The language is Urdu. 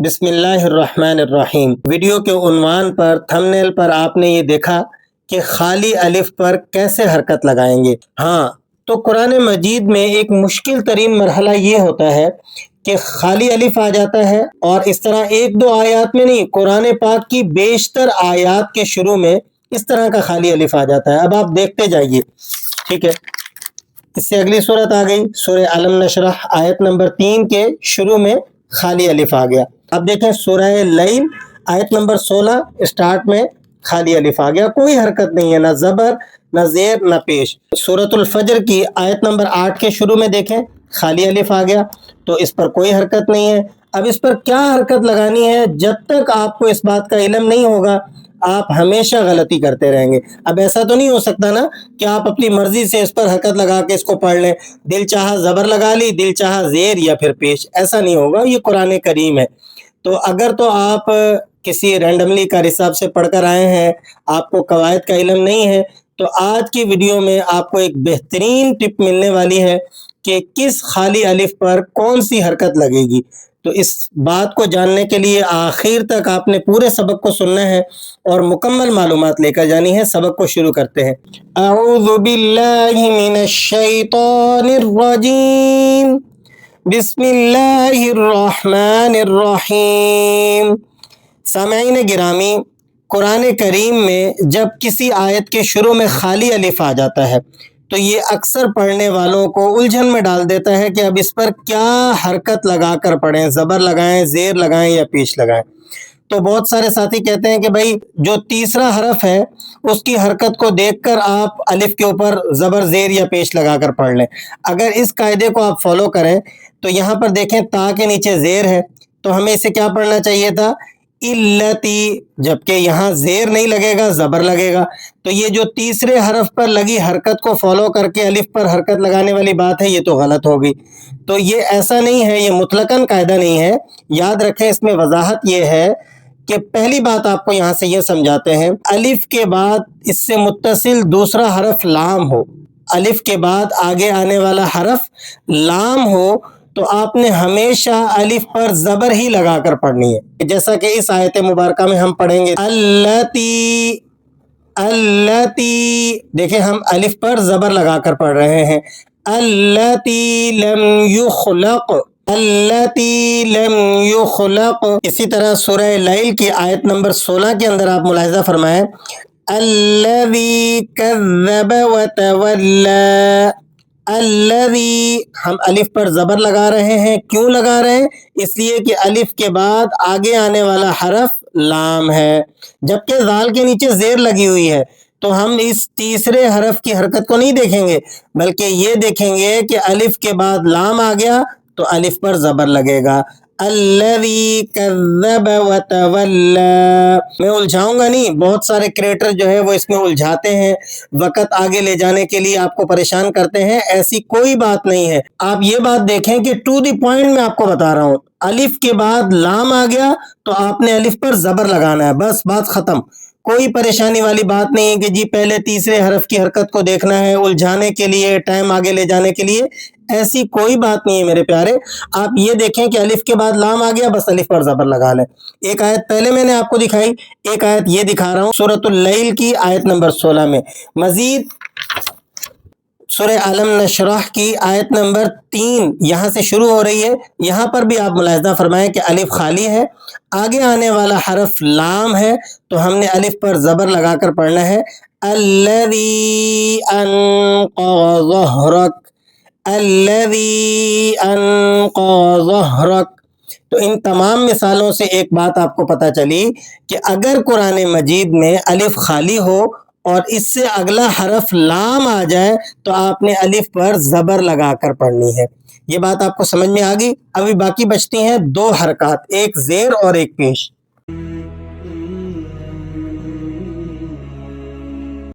بسم اللہ الرحمن الرحیم۔ ویڈیو کے عنوان پر تھمبنیل پر آپ نے یہ دیکھا کہ خالی الف پر کیسے حرکت لگائیں گے۔ ہاں، تو قرآن مجید میں ایک مشکل ترین مرحلہ یہ ہوتا ہے کہ خالی الف آ جاتا ہے، اور اس طرح ایک دو آیات میں نہیں، قرآن پاک کی بیشتر آیات کے شروع میں اس طرح کا خالی الف آ جاتا ہے۔ اب آپ دیکھتے جائیے، ٹھیک ہے۔ اس سے اگلی صورت آ گئی، سورہ علم نشرح آیت نمبر 3 کے شروع میں خالی الف آ گیا۔ اب دیکھیں سورہ لیل آیت نمبر 16 اسٹارٹ میں خالی الف آ گیا، کوئی حرکت نہیں ہے، نہ زبر نہ زیر نہ پیش۔ سورۃ الفجر کی آیت نمبر 8 کے شروع میں دیکھیں خالی الف آ گیا، تو اس پر کوئی حرکت نہیں ہے۔ اب اس پر کیا حرکت لگانی ہے، جب تک آپ کو اس بات کا علم نہیں ہوگا آپ ہمیشہ غلطی کرتے رہیں گے۔ اب ایسا تو نہیں ہو سکتا نا کہ آپ اپنی مرضی سے اس پر حرکت لگا کے اس کو پڑھ لیں، دل چاہا زبر لگا لی، دل چاہا زیر یا پھر پیش، ایسا نہیں ہوگا۔ یہ قرآن کریم ہے، تو اگر تو آپ کسی رینڈملی کا حساب سے پڑھ کر آئے ہیں، آپ کو قواعد کا علم نہیں ہے، تو آج کی ویڈیو میں آپ کو ایک بہترین ٹپ ملنے والی ہے کہ کس خالی الف پر کون سی حرکت لگے گی۔ تو اس بات کو جاننے کے لیے آخر تک آپ نے پورے سبق کو سننا ہے اور مکمل معلومات لے کر جانی ہے۔ سبق کو شروع کرتے ہیں۔ اعوذ باللہ من الشیطان الرجیم، بسم اللہ الرحمن الرحیم۔ سامعین گرامی، قرآن کریم میں جب کسی آیت کے شروع میں خالی الف آ جاتا ہے تو یہ اکثر پڑھنے والوں کو الجھن میں ڈال دیتا ہے کہ اب اس پر کیا حرکت لگا کر پڑھیں، زبر لگائیں، زیر لگائیں یا پیش لگائیں۔ تو بہت سارے ساتھی کہتے ہیں کہ بھائی جو تیسرا حرف ہے اس کی حرکت کو دیکھ کر آپ الف کے اوپر زبر، زیر یا پیش لگا کر پڑھ لیں۔ اگر اس قاعدے کو آپ فالو کریں تو یہاں پر دیکھیں تا کے نیچے زیر ہے، تو ہمیں اسے کیا پڑھنا چاہیے تھا، التی، جبکہ یہاں زیر نہیں لگے گا، زبر لگے گا۔ تو یہ جو تیسرے حرف پر لگی حرکت کو فالو کر کے الف پر حرکت لگانے والی بات ہے، یہ تو غلط ہوگی۔ تو یہ ایسا نہیں ہے، یہ مطلقاً قاعدہ نہیں ہے، یاد رکھیں۔ اس میں وضاحت یہ ہے کہ پہلی بات آپ کو یہاں سے یہ سمجھاتے ہیں، الف کے بعد اس سے متصل دوسرا حرف لام ہو، الف کے بعد آگے آنے والا حرف لام ہو تو آپ نے ہمیشہ الف پر زبر ہی لگا کر پڑھنی ہے، جیسا کہ اس آیت مبارکہ میں ہم پڑھیں گے التی، التی، دیکھیں ہم الف پر زبر لگا کر پڑھ رہے ہیں، التی لم یخلق، التی لم یخلق۔ اسی طرح سورہ لیل کی آیت نمبر 16 کے اندر آپ ملاحظہ فرمائیں الذی کذب وتولی، الذی، ہم الف پر زبر لگا رہے ہیں، کیوں لگا رہے ہیں، اس لیے کہ الف کے بعد آگے آنے والا حرف لام ہے، جبکہ ذال کے نیچے زیر لگی ہوئی ہے۔ تو ہم اس تیسرے حرف کی حرکت کو نہیں دیکھیں گے، بلکہ یہ دیکھیں گے کہ الف کے بعد لام آ گیا تو الف پر زبر لگے گا، الذی کذب وتولی۔ میں الجھاؤں گا نہیں، بہت سارے کریٹر جو ہے وہ اس میں الجھاتے ہیں، وقت آگے لے جانے کے لیے آپ کو پریشان کرتے ہیں، ایسی کوئی بات نہیں ہے۔ آپ یہ بات دیکھیں کہ ٹو دی پوائنٹ میں آپ کو بتا رہا ہوں، الف کے بعد لام آ گیا تو آپ نے الف پر زبر لگانا ہے، بس بات ختم۔ کوئی پریشانی والی بات نہیں ہے کہ جی پہلے تیسرے حرف کی حرکت کو دیکھنا ہے، الجھانے کے لیے، ٹائم آگے لے جانے کے لیے، ایسی کوئی بات نہیں ہے میرے پیارے۔ آپ یہ دیکھیں کہ الف کے بعد لام آ گیا، بس الف پر زبر لگا لیں۔ ایک آیت پہلے میں نے آپ کو دکھائی، ایک آیت یہ دکھا رہا ہوں سورۃ اللیل کی آیت نمبر 16 میں۔ مزید سورہ علم نشرح کی آیت نمبر 3 یہاں سے شروع ہو رہی ہے، یہاں پر بھی آپ ملاحظہ فرمائیں کہ الف خالی ہے، آگے آنے والا حرف لام ہے، تو ہم نے الف پر زبر لگا کر پڑھنا ہے، الذی انقض ظہرک، الذی انقض ظہرک۔ تو ان تمام مثالوں سے ایک بات آپ کو پتہ چلی کہ اگر قرآن مجید میں الف خالی ہو اور اس سے اگلا حرف لام آ جائے تو آپ نے الف پر زبر لگا کر پڑھنی ہے۔ یہ بات آپ کو سمجھ میں آ گئی؟ ابھی باقی بچتی ہیں دو حرکات، ایک زیر اور ایک پیش۔